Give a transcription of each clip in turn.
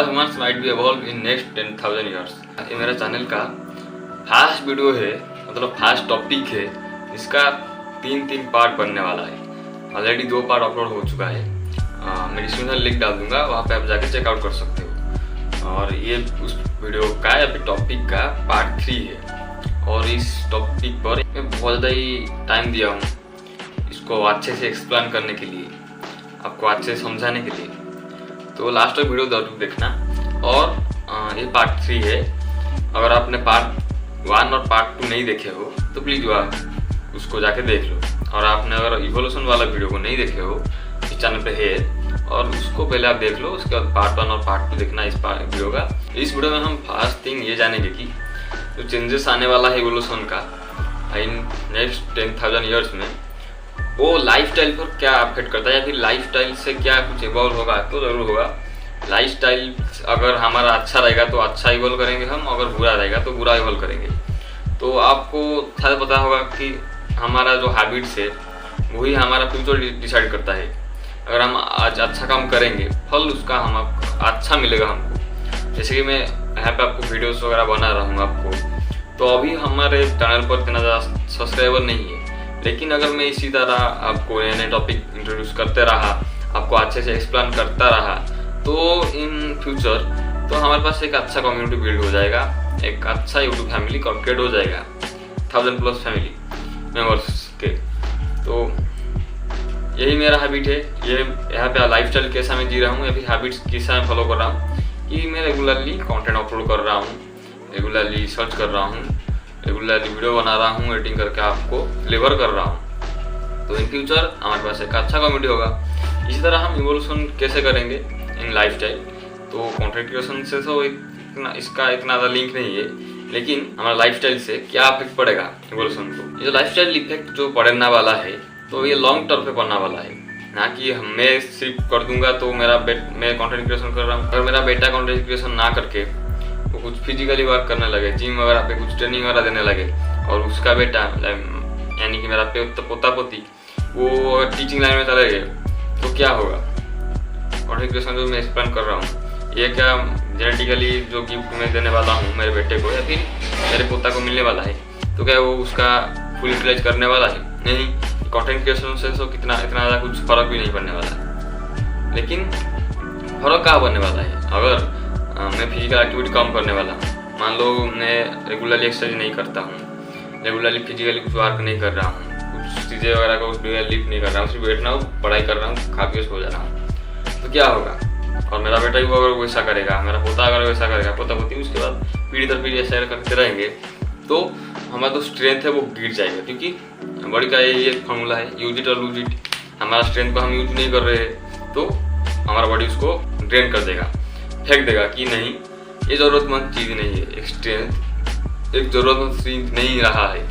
How humans might be evolve in next 10,000 years। ये मेरा channel का फास्ट वीडियो है, मतलब फास्ट टॉपिक है। इसका तीन पार्ट बनने वाला है। ऑलरेडी 2 पार्ट अपलोड हो चुका है। मैं डिस्क्रिप्शन लिंक डाल दूंगा, वहाँ पे आप जाके चेकआउट कर सकते हो। और ये उस वीडियो का या फिर टॉपिक का पार्ट 3 है। और इस टॉपिक पर मैं बहुत ज़्यादा ही टाइम दिया हूँ इसको अच्छे से एक्सप्लेन करने के लिए, आपको अच्छे से समझाने के लिए। तो लास्ट तक वीडियो जरूर देखना। और ये पार्ट 3 है। अगर आपने पार्ट 1 और पार्ट 2 नहीं देखे हो तो प्लीज़ वह उसको जाके देख लो। और आपने अगर इवोल्यूशन वाला वीडियो को नहीं देखे हो, इस चैनल पे है, और उसको पहले आप देख लो। उसके बाद पार्ट 1 और पार्ट 2 देखना इस वीडियो का। इस वीडियो में हम फर्स्ट थिंग ये जानेंगे कि जो चेंजेस आने वाला है इवोल्यूशन का इन नेक्स्ट 10,000 ईयर्स में, वो लाइफस्टाइल पर क्या अफेक्ट करता है, या फिर लाइफस्टाइल से क्या कुछ इवॉल्व होगा। तो ज़रूर होगा। लाइफस्टाइल अगर हमारा अच्छा रहेगा तो अच्छा इवॉल्व करेंगे हम, अगर बुरा रहेगा तो बुरा इवॉल्व करेंगे। तो आपको शायद पता होगा कि हमारा जो हैबिट्स है वही हमारा फ्यूचर डिसाइड करता है। अगर हम आज अच्छा काम करेंगे, फल उसका हम अच्छा मिलेगा हमको। जैसे कि मैं यहाँ पे आपको वीडियोस वगैरह बना रहा हूँ आपको, तो अभी हमारे चैनल पर इतना ज़्यादा सब्सक्राइबर नहीं है। लेकिन अगर मैं इसी तरह आपको नए नए टॉपिक इंट्रोड्यूस करते रहा, आपको अच्छे से एक्सप्लेन करता रहा, तो इन फ्यूचर तो हमारे पास एक अच्छा कम्युनिटी बिल्ड हो जाएगा, एक अच्छा यूट्यूब फैमिली क्रिएट हो जाएगा, 1000+ फैमिली मेम्बर्स के। तो यही मेरा हैबिट है। ये यहाँ पे लाइफस्टाइल कैसा मैं जी रहा हूँ या फिर हैबिट्स कैसा मैं फॉलो कर रहा हूँ, कि मैं रेगुलरली कंटेंट अपलोड कर रहा हूँ, रेगुलरली सर्च कर रहा हूँ, रेगुलरली वीडियो बना रहा हूँ, एडिटिंग करके आपको डिलीवर कर रहा हूँ। तो इन फ्यूचर हमारे पास एक अच्छा कम्युनिटी होगा। इसी तरह हम इवोल्यूशन कैसे करेंगे इन लाइफस्टाइल, तो कंटेंट क्रिएशन से तो इसका इतना ज़्यादा लिंक नहीं है, लेकिन हमारा लाइफस्टाइल से क्या इफेक्ट पड़ेगा इवोल्यूशन को। ये जो लाइफस्टाइल इफेक्ट जो पड़ने वाला है, तो ये लॉन्ग टर्म पे पड़ने वाला है। ना कि मैं सिर्फ कर दूंगा तो मैं कंटेंट क्रिएशन कर रहा हूँ, अगर मेरा बेटा कंटेंट क्रिएशन ना करके वो कुछ फिजिकली वर्क करने लगे, जिम वगैरह पे कुछ ट्रेनिंग वगैरह देने लगे, और उसका बेटा यानी कि मेरा पोता पोती वो टीचिंग लाइन में चले गए, तो क्या होगा। कंटेंट क्रिएशन जो मैं एक्सप्लेन कर रहा हूँ, ये क्या जेनेटिकली जो गिफ्ट मैं देने वाला हूँ मेरे बेटे को या फिर मेरे पोता को मिलने वाला है, तो क्या वो उसका फुल यूटिलाइज करने वाला है? नहीं। कंटेंट क्रिएशन से तो इतना ज़्यादा कुछ फर्क भी नहीं पड़ने वाला है। लेकिन फर्क कहाँ बनने वाला है, अगर मैं फिजिकल एक्टिविटी कम करने वाला हूँ। मान लो मैं रेगुलरली एक्सरसाइज नहीं करता हूँ, रेगुलरली फिजिकली कुछ वर्क नहीं कर रहा हूँ, कुछ चीज़ें वगैरह को लिफ्ट नहीं कर रहा हूँ, सिर्फ बैठना हूँ, पढ़ाई कर रहा हूँ, खा पी सो जा रहा हूँ, तो क्या होगा। और मेरा बेटा भी अगर वैसा करेगा, मेरा पोता अगर वैसा करेगा, पोता पोती, उसके बाद पीढ़ी दर पीढ़ी ऐसा करते रहेंगे, तो हमारा जो स्ट्रेंथ है वो गिर जाएगा। क्योंकि बॉडी का ये फॉर्मूला है, यूज इट और लूज इट। हमारा स्ट्रेंथ को हम यूज नहीं कर रहे हैं तो हमारा बॉडी उसको ड्रेन कर देगा, फेंक देगा कि नहीं ये ज़रूरतमंद चीज़ नहीं है। एक स्ट्रेंथ एक ज़रूरतमंद चीज़ नहीं रहा है,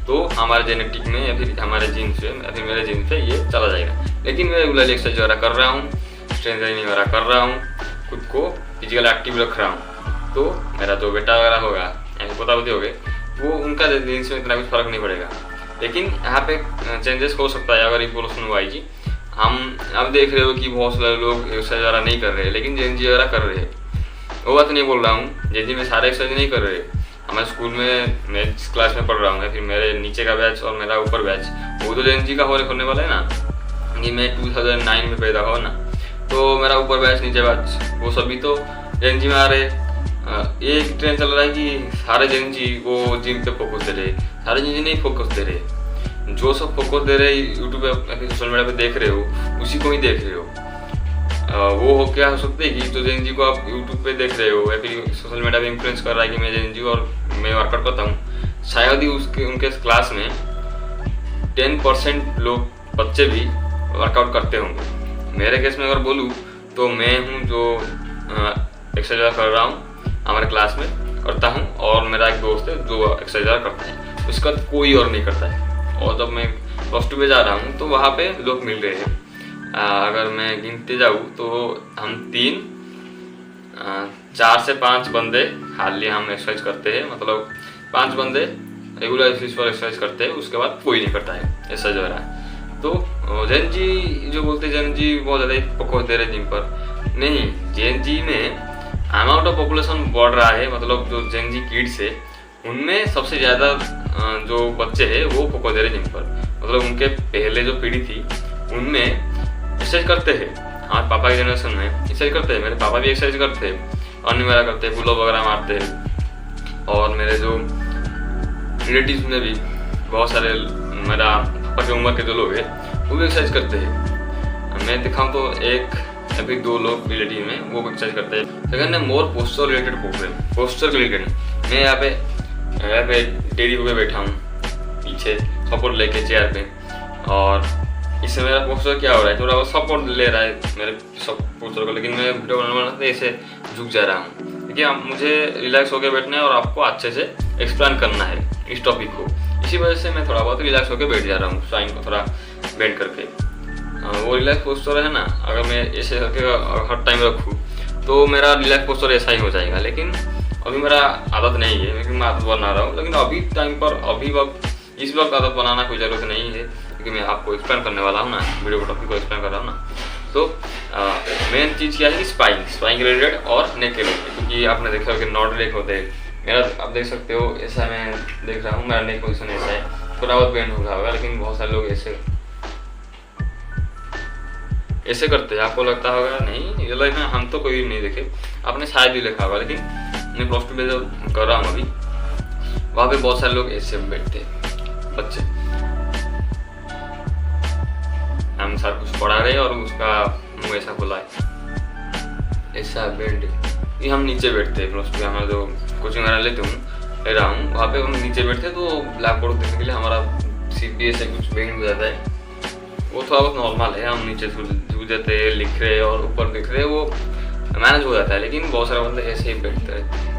तो हमारे जेनेटिक में या फिर हमारे जीन से या फिर मेरे जीन से ये चला जाएगा। लेकिन मैं रेगुलरली एक्सरसाइज वगैरह कर रहा हूँ, स्ट्रेंथ ट्रेनिंग वगैरह कर रहा हूँ, खुद को फिजिकल एक्टिव रख रहा हूँ, तो मेरा जो बेटा वगैरह होगा या फिर पोता पोती हो गए, वो उनका जीन से इतना कुछ फर्क नहीं पड़ेगा। लेकिन यहाँ पे चेंजेस हो सकता है अगर इवोल्यूशन हुआ है जी। हम अब देख रहे हो कि बहुत सारे लोग एक्सरसाइज वगैरह नहीं कर रहे, लेकिन जेन जी वगैरह कर रहे हैं। वो बात नहीं बोल रहा हूँ जेन जी में सारे एक्सरसाइज नहीं कर रहे। हमारे स्कूल में मैं जिस क्लास में पढ़ रहा हूँ या फिर मेरे नीचे का बैच और मेरा ऊपर बैच, वो तो जेन जी का होने वाला है ना। कि मैं 2009 में पैदा हुआ ना, तो मेरा ऊपर बैच नीचे बैच वो सभी तो जेन जी में आ रहे। एक ट्रेंड चल रहा है कि सारे जेन जी वो जिम पे फोकस दे रहे, सारे जेन जी नहीं फोकस दे रहे। जो सब फोकस दे रहे यूट्यूब पे या फिर सोशल मीडिया पे देख रहे हो, उसी को ही देख रहे हो। वो हो क्या हो सकता है कि जो जेन जी को आप यूट्यूब पे देख रहे हो या फिर सोशल मीडिया पे इन्फ्लुएंस कर रहा है कि मैं जेन जी और मैं वर्कआउट करता हूँ, शायद ही उनके क्लास में 10% लोग बच्चे भी वर्कआउट करते होंगे। मेरे केस में अगर बोलूँ तो मैं हूँ जो एक्सरसाइज कर रहा हूँ, हमारे क्लास में करता हूँ, और मेरा एक दोस्त है जो एक्सरसाइज करता है, उसका कोई और नहीं करता है। और जब मैं +2 पे जा रहा हूँ तो वहाँ पे लोग मिल रहे हैं। अगर मैं गिनते जाऊँ तो हम 4 से 5 बंदे हार्डली हम एक्सरसाइज करते हैं, मतलब 5 बंदे रेगुलर बेसिस पर एक्सरसाइज करते हैं, उसके बाद कोई नहीं करता है एक्सरसाइज वगैरह। तो जेन जी जो बोलते हैं जेन जी बहुत ज़्यादा फोकस दे रहे जिम पर, नहीं। जेन जी में अमाउंट ऑफ पॉपुलेशन बढ़ रहा है, मतलब जो जेन जी किड्स है उनमें सबसे ज़्यादा जो बच्चे हैं वो फोकस दे रहे हैं जिम पर। मतलब उनके पहले जो पीढ़ी थी उनमें एक्सरसाइज करते हैं, हमारे पापा के जनरेशन में एक्सरसाइज करते हैं, मेरे पापा भी एक्सरसाइज करते हैं, अर्निंग वगैरह करते हैं, पुल वगैरह मारते हैं। और मेरे जो रिलेटिव्स में भी बहुत सारे मेरा पापा की उम्र के जो लोग हैं वो भी एक्सरसाइज करते हैं। मैं दिखाऊँ तो एक अभी 2 लोग रिलेटिव में वो एक्सरसाइज करते हैं। सेकंड है मोर पोस्चर रिलेटेड प्रोग्राम, पोस्चर के रिलेटेड। मैं यहाँ पे टेढ़ी होकर बैठा हूँ पीछे सपोर्ट लेके चेयर पे, और इससे मेरा पोस्चर क्या हो रहा है, थोड़ा बहुत सपोर्ट ले रहा है मेरे सब पोस्चर को, लेकिन मैं वीडियो बनाते ऐसे झुक जा रहा हूँ क्योंकि मुझे रिलैक्स होकर बैठना है और आपको अच्छे से एक्सप्लेन करना है इस टॉपिक को। इसी वजह से मैं थोड़ा बहुत रिलैक्स होकर बैठ जा रहा हूँ, साइन को थोड़ा बेंड करके। वो रिलैक्स पोस्चर है ना, अगर मैं ऐसे करके हर टाइम रखूँ तो मेरा रिलैक्स पोस्चर ऐसा ही हो जाएगा, लेकिन अभी मेरा आदत नहीं है क्योंकि मैं आदत बना रहा हूँ। लेकिन अभी टाइम पर अभी वक्त इस वक्त आदत बनाना कोई ज़रूरत नहीं है क्योंकि मैं आपको एक्सप्लेन करने वाला हूँ ना, वीडियो को टॉपिक को एक्सप्लेन कर रहा हूँ ना। तो मेन चीज़ क्या है कि स्पाइन रिलेटेड और नेक के रिलेटेड, क्योंकि आपने देखा हो कि नॉट नेक होते हैं। मेरा आप देख सकते हो ऐसा मैं देख रहा हूँ, मेरा नेक पोजिशन ऐसा है, थोड़ा बहुत पेन हो रहा होगा, लेकिन बहुत सारे लोग ऐसे करते हैं। आपको लगता होगा नहीं ये लाइफ में हम तो कोई नहीं देखे, आपने शायद भी देखा होगा, लेकिन मैं प्लस 2 में जो कर रहा हूँ अभी वहाँ पे बहुत सारे लोग ऐसे बैठते हैं बच्चे। हम सर कुछ पढ़ा रहे हैं और उसका मुँह ऐसा खुला है, ऐसा बेल्ट, ये हम नीचे बैठते हैं प्लस 2 में। हमारा जो कोचिंग वगैरह ले रहा हूँ वहाँ पे हम नीचे बैठते हैं, तो ब्लैक बोर्ड देखने के लिए हमारा CPS से कुछ बेंड हो जाता है, वो थोड़ा बहुत नॉर्मल है। हम नीचे झुक जाते हैं, लिख रहे और ऊपर दिख रहे, वो मैनेज हो जाता है। लेकिन बहुत सारे बंदे ऐसे ही बैठते रहते हैं,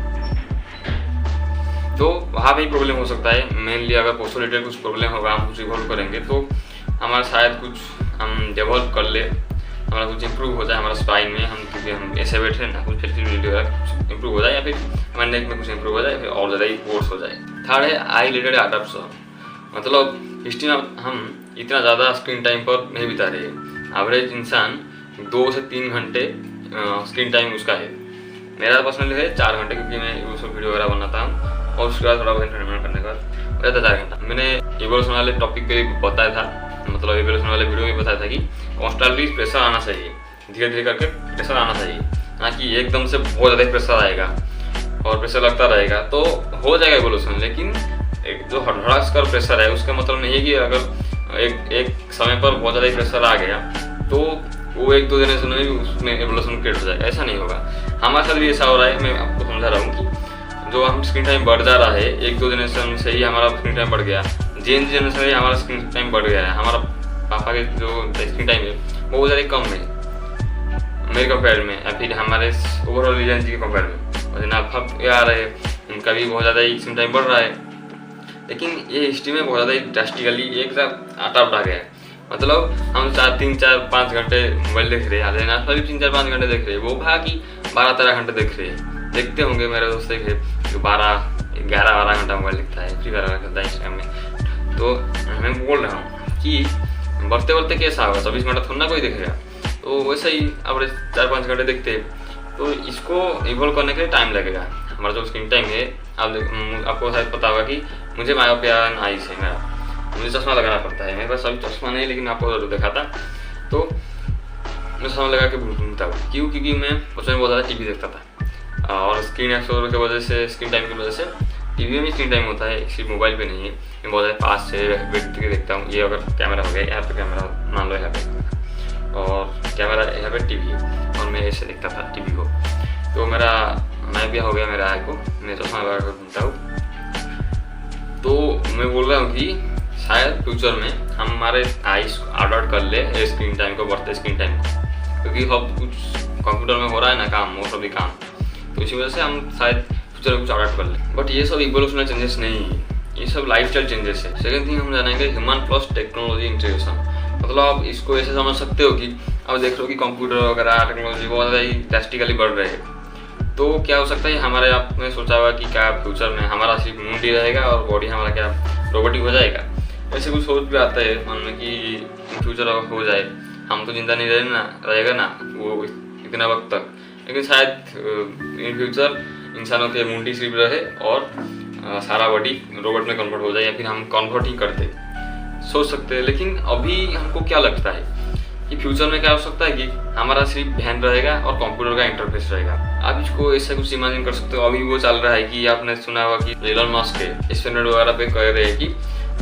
तो वहाँ भी प्रॉब्लम हो सकता है। मेनली अगर पोस्चर रिलेटेड कुछ प्रॉब्लम होगा, हम कुछ इवॉल्व करेंगे तो हमारा शायद कुछ हम डेवलप कर ले, हमारा कुछ इंप्रूव हो जाए हमारा स्पाइन में। हम क्योंकि हम ऐसे बैठे हैं ना, कुछ फ्लेक्सिबिलिटी वगैरह कुछ इंप्रूव हो जाए, या फिर हमारे नेक में कुछ इंप्रूव हो जाए, या फिर और ज़्यादा ही फोर्स हो जाए। थर्ड है आई रिलेटेड एडाप्शन, मतलब हिस्ट्री में हम इतना ज़्यादा स्क्रीन टाइम पर नहीं बिता रहे हैं। एवरेज इंसान 2 से 3 घंटे स्क्रीन टाइम उसका है। मेरा पर्सनली है 4 घंटे, क्योंकि मैं वो सब वीडियो वगैरह बनाता हूँ और उसके बाद थोड़ा बहुत एंटरटेनमेंट करने के बाद रहता 4 घंटा। मैंने इवोल्यूशन वाले टॉपिक पे बताया था, मतलब इवोल्यूशन वाले वीडियो में बताया था कि कॉन्स्टेंटली प्रेशर आना चाहिए, धीरे धीरे करके प्रेशर आना चाहिए, ना कि एकदम से बहुत ज़्यादा प्रेशर आएगा और प्रेशर लगता रहेगा तो हो जाएगा इवोल्यूशन। लेकिन एक जो हड़बड़ास कर प्रेशर है उसका मतलब नहीं है कि अगर एक समय पर बहुत ज़्यादा प्रेशर आ गया तो वो 1-2 जनरेशन में भी उसमें एवोल्यूशन क्रिएट हो जाएगा, ऐसा नहीं होगा। हमारे साथ भी ऐसा हो रहा है। मैं आपको समझा रहा हूँ कि जो हम स्क्रीन टाइम बढ़ जा रहा है, 1-2 जनरेशन से ही हमारा स्क्रीन टाइम बढ़ गया, जेन जनरेशन से ही हमारा स्क्रीन टाइम बढ़ गया है। हमारा पापा के जो स्क्रीन टाइम है वो बहुत ज़्यादा कम है मेरे कंपेयर में, या फिर हमारे ओवरऑल रीजन के कंपेयर में। और जनाब अब ये आ रहे हैं, उनका भी बहुत ज़्यादा ही स्क्रीन टाइम बढ़ रहा है, लेकिन ये हिस्ट्री में बहुत ज़्यादा ही ड्रास्टिकली एक साथ आटा उठा गया है। मतलब हम 3-4-5 घंटे मोबाइल देख रहे हैं, आसपास भी 3-4-5 घंटे देख रहे हैं, वो भाई 12-13 घंटे देख रहे हैं। देखते होंगे मेरे दोस्त के जो 12-11-12 घंटा मोबाइल दिखता है, फ्री फायर खेलता है इंस्टाग्राम में। तो मैं बोल रहा हूँ कि बढ़ते बढ़ते कैसा होगा, 24 घंटा थोड़ा ना कोई देखेगा, तो वैसे ही एवरेज 4-5 घंटे देखते हैं। तो इसको इवॉल्व करने के लिए टाइम लगेगा। हमारा जो स्क्रीन टाइम है, आपको शायद पता होगा कि मुझे मायोपिया आइस है, मेरा मुझे चश्मा लगाना पड़ता है। मेरे पास अभी चश्मा नहीं, लेकिन आपको जरूर देखा था, तो मैं चश्मा लगा के घूमता हूँ। क्योंकि मैं बचपन में बहुत ज़्यादा टीवी देखता था, और स्क्रीन एक्सपोजर की वजह से, स्क्रीन टाइम की वजह से टीवी में स्क्रीन टाइम होता है, सिर्फ मोबाइल पे नहीं है। मैं बहुत ज़्यादा पास से बैठ के देखता हूँ। ये अगर कैमरा हो गया, यहाँ पे कैमरा मान लो, यहाँ पे, और कैमरा यहाँ पे टीवी है, और मैं ऐसे देखता था टीवी को। तो मेरा मायोपिया हो गया मेरा आई को, मैं चश्मा लगा कर घूमता हूँ। तो मैं बोल रहा हूँ कि शायद फ्यूचर में हम हमारे आइस को अडॉप्ट कर ले स्क्रीन टाइम को, बढ़ते स्क्रीन टाइम को, क्योंकि सब कुछ कंप्यूटर में हो रहा है ना काम, वो सभी काम, तो इसी वजह से हम शायद फ्यूचर में कुछ अडॉप्ट कर ले। बट ये सब इवोल्यूशनल चेंजेस नहीं है, ये सब लाइफस्टाइल चेंजेस है। सेकंड थिंग हम जानेंगे ह्यूमन प्लस टेक्नोलॉजी इंटीग्रेशन। मतलब आप इसको ऐसे समझ सकते हो कि आप देख रहे हो कि कंप्यूटर वगैरह टेक्नोलॉजी बहुत ज़्यादा ही ड्रास्टिकली बढ़ रहे हैं। तो क्या हो सकता है, हमारे आपने सोचा हुआ कि क्या फ्यूचर में हमारा सिर्फ मुंड ही रहेगा और बॉडी हमारा क्या रोबोटिक हो जाएगा। ऐसे कुछ सोच भी आता है मन में कि फ्यूचर हो जाए, हम तो जिंदा नहीं रहेगा ना वो इतना वक्त तक, लेकिन शायद इन फ्यूचर इंसानों के इम्यूनिटी सिर्फ रहे और सारा बॉडी रोबोट में कन्वर्ट हो जाए, या फिर हम कन्वर्ट ही कर दे, सोच सकते हैं। लेकिन अभी हमको क्या लगता है कि फ्यूचर में क्या हो सकता है कि हमारा सिर्फ ध्यान रहेगा और कंप्यूटर का इंटरफेस रहेगा। आप इसको ऐसा कुछ इमेजिन कर सकते हो। अभी वो चल रहा है कि आपने सुना होगा कि एलन मस्क है स्पेनर वगैरह पे कह रहे हैं कि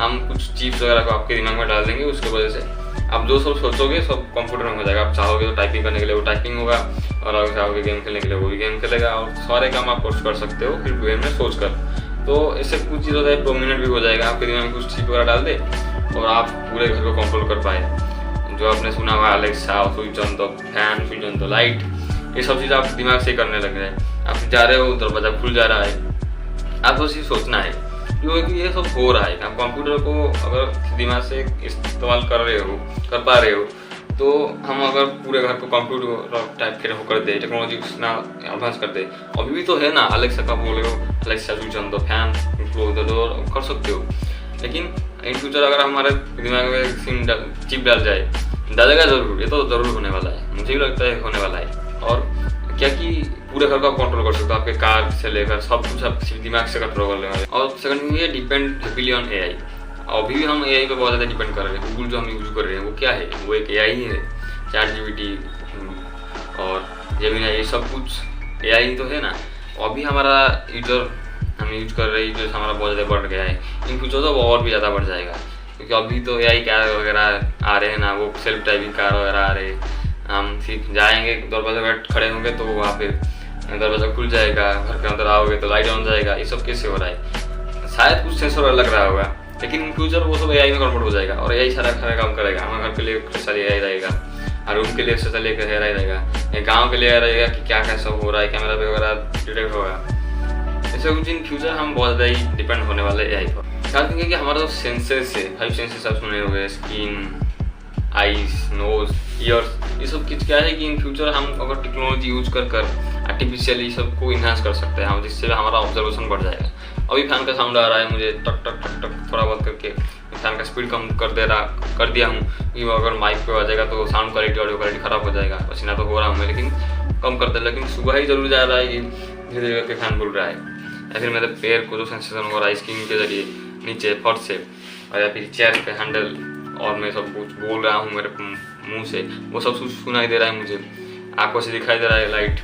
हम कुछ चिप्स वगैरह को आपके दिमाग में डाल देंगे, उसकी वजह से आप जो सब सोचोगे सब कंप्यूटर में हो जाएगा। आप चाहोगे तो टाइपिंग करने के लिए वो टाइपिंग होगा, और अगर चाहोगे गेम खेलने के लिए वो भी गेम खेलेगा, और सारे काम आप कर सकते हो फिर गेम में सोच कर। तो इससे कुछ चीज़ होता है प्रोमिनेंट भी हो जाएगा, आपके दिमाग में कुछ चिप वगैरह डाल दे और आप पूरे घर को कंट्रोल कर पाए। जो आपने सुना होगा Alexa, switch on the fan, switch on the light, ये सब चीज़ आप दिमाग से करने लग रहे हैं। आप जा रहे हो दरवाजा खुल जा रहा है, आपको सिर्फ सोचना है जो है कि ये सब हो रहा है। आप कंप्यूटर को अगर दिमाग से इस्तेमाल कर पा रहे हो, तो हम अगर पूरे घर को कंप्यूटर टाइप के कर दे, टेक्नोलॉजी इतना एडवांस कर दे, अभी भी तो है ना अलेक्सा का बोल रहे हो, Alexa switch on the fan, close the door, कर सकते हो। लेकिन इन फ्यूचर अगर हमारे दिमाग में सिम चिप डालेगा जरूर, ये तो जरूर होने वाला है, मुझे भी लगता है होने वाला है। और क्या कि पूरे घर का कंट्रोल कर सकते हो, आपके कार से लेकर सब कुछ आप दिमाग से कंट्रोल कर लेंगे। और सेकंड ये डिपेंड हेवीली ऑन एआई। अभी भी हम एआई पे बहुत ज़्यादा डिपेंड कर रहे हैं। गूगल जो हम यूज कर रहे हैं वो क्या है, वो एक एआई ही है। ChatGPT और जेमिनी, ये सब कुछ एआई ही तो है ना। अभी हमारा यूजर हम यूज कर रहे हैं, यूजर्स हमारा बहुत ज़्यादा बढ़ गया है। इन फ्यूचर तो और भी ज़्यादा बढ़ जाएगा, क्योंकि अभी तो एआई कार वगैरह आ रहे हैं ना, वो सेल्फ ड्राइविंग कार वगैरह आ रहे हैं। हम ठीक जाएंगे दरवाजा बैठ खड़े होंगे तो वहाँ पे दरवाजा खुल जाएगा, घर के अंदर आओगे तो लाइट ऑन जाएगा। ये सब कैसे हो रहा है? शायद कुछ सेंसर लग रहा होगा, लेकिन इन फ्यूचर वो सब एआई में कन्वर्ट हो जाएगा और एआई सारा काम करेगा। हमारे घर के लिए स्पेशल एआई रहेगा, और रूम के लिए स्पेशल एक एआई रहेगा, गाँव के लिए रहेगा कि क्या क्या सब हो रहा है, कैमरा पे वगैरह डिटेक्ट होगा। ऐसे कुछ इन फ्यूचर हम बहुत ज़्यादा ही डिपेंड होने वाले एआई पर। ख्याल करेंगे कि हमारा जो सेंसेस है, 5 सेंसेस आप सुने होंगे, स्किन, आईज, नोज, ईयर्स, ये सब कुछ क्या है कि इन फ्यूचर हम अगर टेक्नोलॉजी यूज कर आर्टिफिशियली सबको इन्हांस कर सकते हैं हम, जिससे हमारा ऑब्जर्वेशन बढ़ जाएगा। अभी फैन का साउंड आ रहा है, मुझे टक टक टक टक थोड़ा बहुत करके फैन का स्पीड कम कर दिया हूँ, कि अगर माइक पे आ जाएगा तो साउंड क्वालिटी, ऑडियो क्वालिटी खराब हो जाएगा। पसीना तो हो रहा हूँ मैं, लेकिन कम कर दे। लेकिन सुबह ही जरूर जा रहा है कि धीरे धीरे करके फैन खुल रहा है, या फिर मेरे पैर को जो सेंसेशन हो रहा है स्किन के जरिए नीचे फर्श से, और या फिर चेयर पे हैंडल, और मैं सब कुछ बोल रहा हूँ मेरे मुंह से, वो सब कुछ सुनाई दे रहा है मुझे, आंखों से दिखाई दे रहा है लाइट।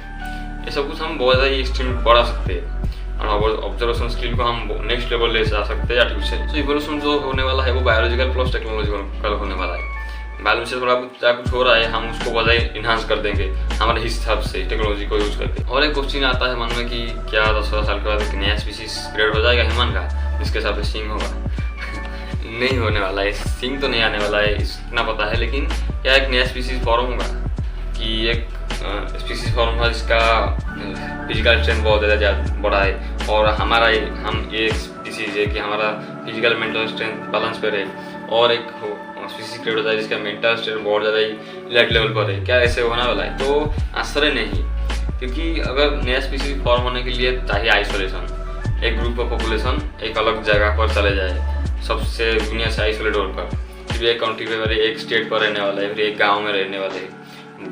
ये सब कुछ हम बहुत ज़्यादा एक्सट्रीम बढ़ा सकते हैं, और ऑब्जर्वेशन स्किल को हम नेक्स्ट लेवल ले जा सकते हैं आर्टिफिशियल। तो इवोल्यूशन जो होने वाला है वो बायोलॉजिकल प्लस टेक्नोलॉजिकल होने वाला है। बायोलॉजी से थोड़ा कुछ हो रहा है, हम उसको बहुत ज़्यादा इन्हांस कर देंगे हमारे हिसाब से टेक्नोलॉजी को यूज करके। और एक क्वेश्चन आता है मन में कि क्या 10-12 साल के बाद एक नया स्पीसीज क्रिएट हो जाएगा ह्यूमन का, जिसके हिसाब से सिंग होगा? नहीं होने वाला है, सिंग तो नहीं आने वाला है, इतना पता है। लेकिन क्या एक नया स्पीसीज फॉर्म होगा, कि एक स्पीसीज फॉर्म होगा जिसका फिजिकल स्ट्रेंथ बहुत ज़्यादा बड़ा है, और हम एक स्पीसीज है कि हमारा फिजिकल मेंटल स्ट्रेंथ बैलेंस पे रहे, और एक स्पीसीज क्रिएट होता है जिसका मेंटल स्ट्रेंथ बहुत ज़्यादा ही इलाइट लेवल पर है। क्या ऐसे होने वाला है? तो आश्चर्य नहीं, क्योंकि अगर नया स्पीसीज फॉर्म होने के लिए चाहिए आइसोलेशन। एक ग्रुप ऑफ पॉपुलेशन एक अलग जगह पर चले जाए, सबसे दुनिया से आइसोलेट होकर, फिर एक कंट्री पे, एक स्टेट पर रहने वाला है, फिर एक गांव में रहने वाले,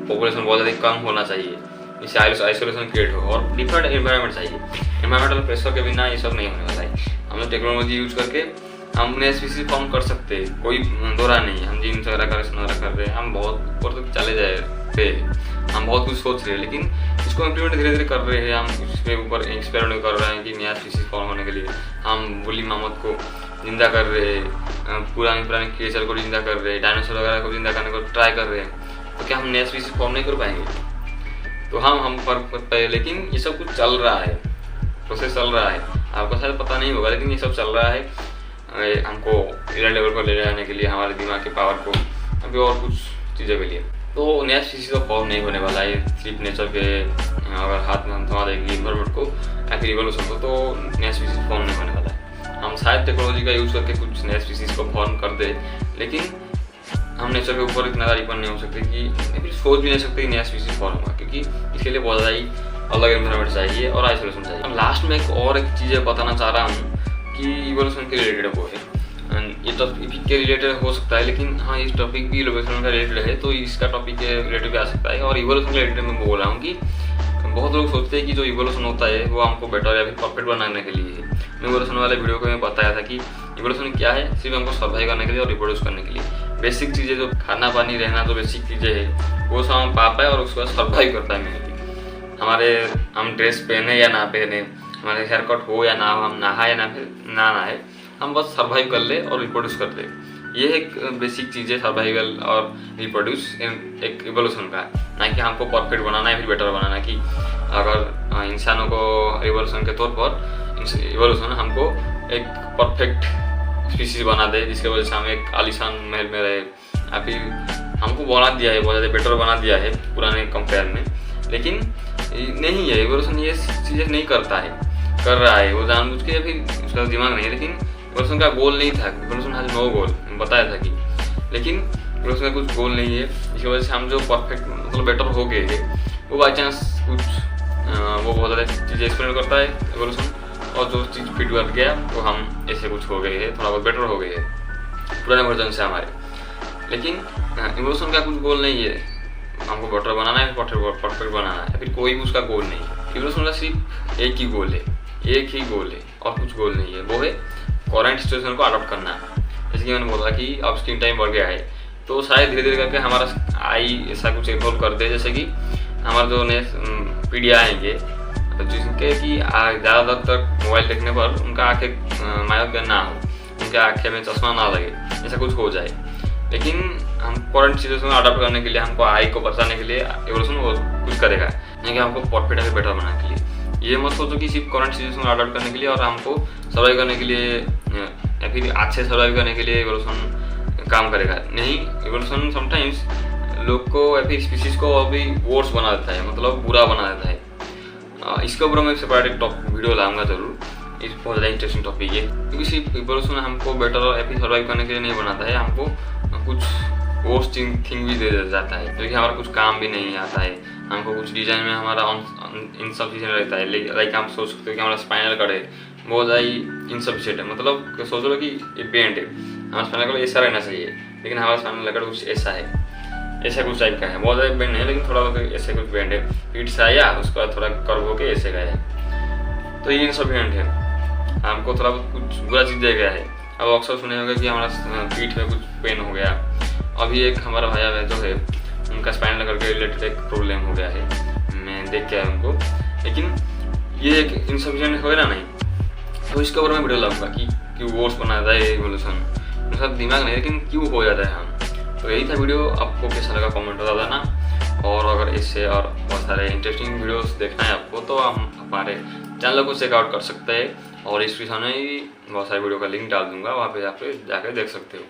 पॉपुलेशन बहुत ज़्यादा कम होना चाहिए, इससे आइसोलेशन क्रिएट हो, और डिफरेंट एनवायरनमेंट चाहिए। एनवायरमेंटल प्रेशर के बिना ये सब नहीं होने वाला है। हम लोग टेक्नोलॉजी यूज करके हम नए स्पीसीज फॉर्म कर सकते हैं, कोई दोरा नहीं। हम जीन्स वगैरह कर रहे हैं, हम बहुत ऊपर तक चले जाए, हम बहुत कुछ सोच रहे हैं, लेकिन इसको इम्प्लीमेंट धीरे धीरे कर रहे हैं। हम इसके ऊपर एक्सपेरिमेंट कर रहे हैं कि नया स्पीसीज फॉर्म होने के लिए हम वुली मामत को जिंदा कर रहे हैं, पुराने क्रिएचर को जिंदा कर रहे हैं, डायनासोर वगैरह को जिंदा करने को ट्राई कर रहे हैं। तो क्या हम नया स्पीसीज फॉर्म नहीं कर पाएंगे? तो हम फर्क करते हैं। लेकिन ये सब कुछ चल रहा है, प्रोसेस चल रहा है, आपको शायद पता नहीं होगा, लेकिन ये सब चल रहा है हमको इलाइट लेवल पर ले जाने के लिए, हमारे दिमाग की पावर को, अभी और कुछ चीज़ों के लिए। तो नया स्पीसीज तो फॉर्म नहीं होने वाला है, सिर्फ नेचर के अगर हाथ में हम थमा देंगे इन्वायरमेंट को या फिर इवोल्यूशन को, तो नया स्पीसीज फॉर्म नहीं होने वाला है। हम शायद टेक्नोलॉजी का यूज़ करके कुछ नए स्पीसीज को फॉर्म कर दे, लेकिन हम नेचर के ऊपर इतना डिपेंड नहीं हो सकते कि फिर सोच भी नहीं सकते कि नया स्पीसीज फॉर्म होगा, क्योंकि इसके लिए बहुत ज़्यादा ही अलग एनवायरमेंट चाहिए और आइसोलेशन चाहिए। अब लास्ट में एक चीज़ बताना चाह रहा हूँ कि इवोल्यूशन के रिलेटेड वो है, ये टॉपिक के रिलेटेड हो सकता है, लेकिन हाँ इस टॉपिक भी इवोल्यूशन का रिलेटेड है, तो इसका टॉपिक के रिलेटेड भी आ सकता है। और इवोल्यूशन के रिलेटेड मैं बोल रहा हूँ कि बहुत लोग सोचते हैं कि जो इवोल्यूशन होता है वो हमको बेटर या फिर परफेक्ट बनाने के लिए है। इवोल्यूशन वाले वीडियो को मैं बताया था कि इवोल्यूशन क्या है, सिर्फ हमको सर्वाइव करने के लिए और रिप्रोड्यूस करने के लिए। बेसिक चीज़ें जो खाना पानी रहना, जो बेसिक चीज़ें है वो सब हम पा पाए और उसके बाद सर्वाइव कर पाए मेनली। हम ड्रेस पहने या ना पहने, हमारे हेयर कट हो या ना हो, हम नहाए ना फिर ना नहाए, हम बस सर्वाइव कर ले और रिप्रोड्यूस कर ले। ये एक बेसिक चीज़ है सर्वाइवल और रिप्रोड्यूस एक इवोल्यूशन का, ना कि हमको परफेक्ट बनाना है फिर बेटर बनाना। कि अगर इंसानों को इवोल्यूशन के तौर पर इवोल्यूशन हमको एक परफेक्ट स्पीसीज बना दे, जिसकी वजह से हम एक आलीशान महल में रहे, या फिर हमको बना दिया है, बहुत ज़्यादा बेटर बना दिया है पुराने कंपेयर में। लेकिन नहीं है, इवोल्यूशन ये चीज़ें नहीं करता है, कर रहा है वो जानबूझ के, फिर उसका दिमाग नहीं है। लेकिन इवोल्यूशन का गोल नहीं था, इवोल्यूशन हैज नो गोल, बताया था कि, लेकिन इवोल्यूशन का कुछ गोल नहीं है, जिसकी वजह से हम जो परफेक्ट मतलब बेटर हो गए हैं वो बाई चांस कुछ वो बहुत ज़्यादा चीज़ें एक्सपेरिमेंट करता है इवोल्यूशन, और जो चीज़ फिट कर गया तो हम ऐसे कुछ हो गए हैं, थोड़ा बहुत बेटर हो गए हैं पुराने वर्जन से हमारे। लेकिन इवोल्यूशन का कुछ गोल नहीं है, हमको बेटर बनाना है, परफेक्ट बनाना है, फिर कोई भी उसका गोल नहीं है। इवोल्यूशन का सिर्फ एक ही गोल है, एक ही गोल है और कुछ गोल नहीं है, वो है करंट सिचुएशन को अडॉप्ट करना। जैसे कि मैंने बोला कि अब स्क्रीन टाइम बढ़ गया है, तो शायद धीरे धीरे करके हमारा आई ऐसा कुछ इवॉल्व कर दे, जैसे कि हमारा जो नेक्स्ट पीढ़ी आएंगे जिनके कि ज़्यादातर तक मोबाइल देखने पर उनका आँखें मायोपिया ना हो, उनके आँखें में चश्मा ना लगे, ऐसा कुछ हो जाए। लेकिन हम करंट सिचुएशन को अडॉप्ट करने के लिए, हमको आई को बचाने के लिए इवोल्यूशन वो कुछ करेगा, नहीं कि हमको परफेक्ट है बेटर बनाने के लिए। ये मत सोचो कि सिर्फ करंट सिचुएशन को अडॉप्ट करने के लिए और हमको सर्वाइव करने के लिए या फिर अच्छे सर्वाइव करने के लिए इवोल्यूशन काम करेगा। नहीं, इवोल्यूशन समटाइम्स लोग को या फिर स्पीसीज को और भी वर्स बना देता है, मतलब बुरा बना देता है। इसके ऊपर मैं सेपरेट वीडियो लाऊंगा जरूर, इस बहुत ज़्यादा इंटरेस्टिंग टॉपिक है, क्योंकि सिर्फ इवोल्यूशन हमको बेटर या फिर सर्वाइव करने के लिए नहीं बनाता है, हमको कुछ वर्स थिंग भी दे जाता है, क्योंकि हमारा कुछ काम भी नहीं आता है। हमको कुछ डिजाइन में हमारा इनसफिशिएंट रहता है, लाइक हम सोच सकते हो कि हमारा स्पाइनल कॉर्ड है बहुत ज़्यादा इनसफिशिएंट है, मतलब सोच लो कि ये पेंट है, हमारा स्पाइनल कॉर्ड ऐसा रहना चाहिए, लेकिन हमारा स्पाइनल कॉर्ड कुछ ऐसा है, ऐसा कुछ टाइप का है, बहुत ज़्यादा बेंड है, लेकिन थोड़ा बहुत ऐसे कुछ बेंड है, पीठ से आया उसके बाद थोड़ा कर्व होके ऐसे गया है, तो ये इनसफिशिएंट है, हमको थोड़ा बहुत कुछ बुरा चीज़ दे गया है। अब अक्सर सुने होगा कि हमारा पीठ में कुछ पेन हो गया। अभी एक हमारा भैया जो है उनका स्पाइनल कॉर्ड के रिलेटेड एक प्रॉब्लम हो गया है, मैं देख के आया उनको, लेकिन ये एक इनसफिशिएंट हो ना नहीं, तो इसके ऊपर मैं वीडियो लाऊंगा कि क्यों वर्स बनाता है इवोल्यूशन, उसका दिमाग नहीं, लेकिन क्यों हो जाता है हम। तो यही था वीडियो, आपको कैसा लगा कमेंट बता देना, और अगर इससे और बहुत सारे इंटरेस्टिंग वीडियोस देखना है आपको तो हम हमारे चैनल को चेकआउट कर सकते हैं, और इस विषय में भी बहुत सारे वीडियो का लिंक डाल दूंगा, वहाँ पे आप जाके देख सकते हो।